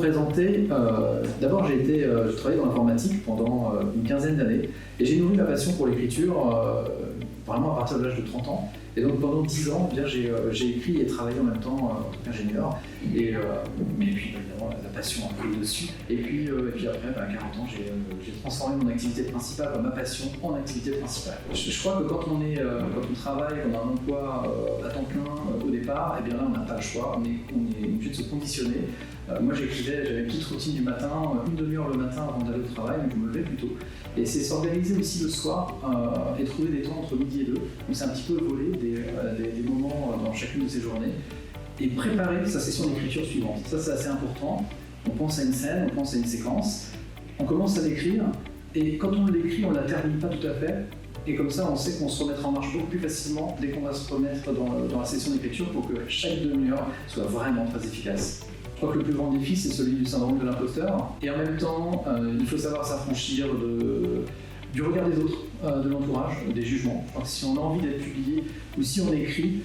présenter, d'abord j'ai travaillé dans l'informatique pendant une quinzaine d'années et j'ai nourri ma passion pour l'écriture vraiment à partir de l'âge de 30 ans. Et donc pendant 10 ans, j'ai écrit et travaillé en même temps en tant qu'ingénieur. Mais puis évidemment la passion a pris dessus. Et puis après, à 40 ans, j'ai transformé mon activité principale, ma passion, en activité principale. Je crois que quand on travaille, qu'on a un emploi à temps plein au départ, et bien là on n'a pas le choix, on est obligé de se conditionner. Moi j'avais une petite routine du matin, une demi-heure le matin avant d'aller au travail, donc je me levais plus tôt. Et c'est s'organiser aussi le soir et trouver des temps entre midi et 2. Donc c'est un petit peu voler des moments dans chacune de ces journées et préparer sa session d'écriture suivante. Ça c'est assez important. On pense à une scène, on pense à une séquence, on commence à l'écrire et quand on l'écrit, on ne la termine pas tout à fait. Et comme ça, on sait qu'on se remettra en marche beaucoup plus facilement dès qu'on va se remettre dans la session d'écriture pour que chaque demi-heure soit vraiment très efficace. Je crois que le plus grand défi, c'est celui du syndrome de l'imposteur. Et en même temps, il faut savoir s'affranchir du regard des autres, de l'entourage, des jugements. Je crois que si on a envie d'être publié ou si on écrit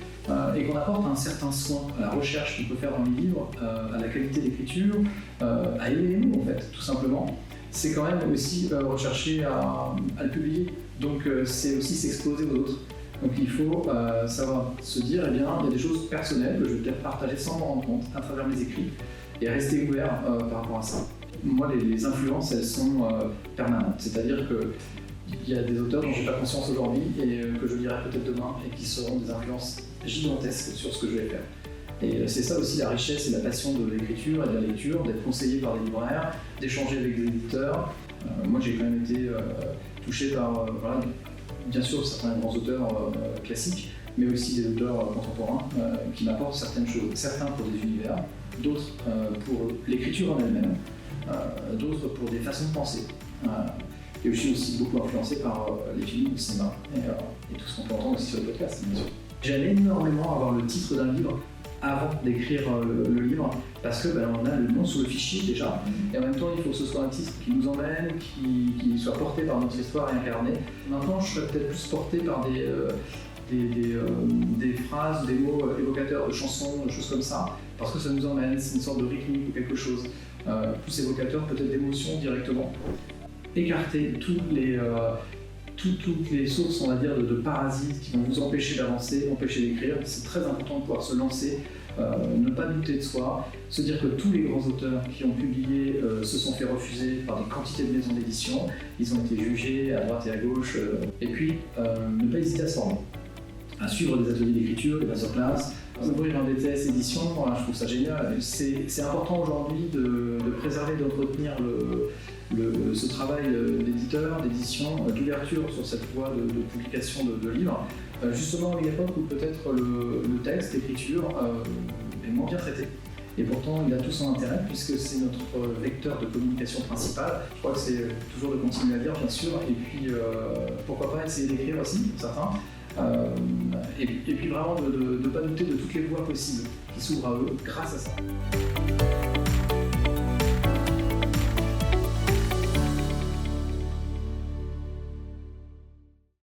et qu'on apporte un certain soin à la recherche qu'on peut faire dans les livres, à la qualité d'écriture, à aimer les mots en fait, tout simplement, c'est quand même aussi rechercher à le publier. Donc c'est aussi s'exposer aux autres. Donc il faut savoir se dire, eh bien, il y a des choses personnelles que je vais peut-être partager sans m'en rendre compte à travers mes écrits et rester ouvert par rapport à ça. Moi, les influences, elles sont permanentes, c'est-à-dire qu'il y a des auteurs dont je n'ai pas conscience aujourd'hui et que je lirai peut-être demain et qui seront des influences gigantesques sur ce que je vais faire. Et c'est ça aussi la richesse et la passion de l'écriture et de la lecture, d'être conseillé par des libraires, d'échanger avec des éditeurs. Moi, j'ai quand même été touché par bien sûr certains grands auteurs classiques, mais aussi des auteurs contemporains qui m'apportent certaines choses, certains pour des univers, d'autres pour l'écriture en elle-même, d'autres pour des façons de penser. Et je suis aussi beaucoup influencé par les films, le cinéma et tout ce qu'on peut entendre aussi sur le podcast, bien sûr. J'aime énormément avoir le titre d'un livre avant d'écrire le livre, parce que on a le nom sur le fichier déjà, et en même temps il faut que ce soit un titre qui nous emmène, qui soit porté par notre histoire et incarné. Maintenant je serais peut-être plus porté par des phrases, des mots évocateurs de chansons, de choses comme ça, parce que ça nous emmène, c'est une sorte de rythmique ou quelque chose, plus évocateur peut-être d'émotions directement. Écarter toutes les sources, on va dire, de parasites qui vont vous empêcher d'avancer, empêcher d'écrire. C'est très important de pouvoir se lancer, ne pas douter de soi, se dire que tous les grands auteurs qui ont publié se sont fait refuser par des quantités de maisons d'édition, ils ont été jugés à droite et à gauche, et puis ne pas hésiter à se former, à suivre des ateliers d'écriture, des masterclass, ouvrir un BTS édition, voilà, je trouve ça génial. C'est important aujourd'hui de préserver, d'entretenir ce travail d'éditeur, d'édition, d'ouverture sur cette voie de publication de livres, justement à une époque où peut-être le texte, l'écriture est moins bien traité. Et pourtant, il a tout son intérêt puisque c'est notre vecteur de communication principal. Je crois que c'est toujours de continuer à lire, bien sûr, et puis pourquoi pas essayer d'écrire aussi, pour certains. Et puis vraiment de ne pas douter de toutes les voies possibles qui s'ouvrent à eux grâce à ça.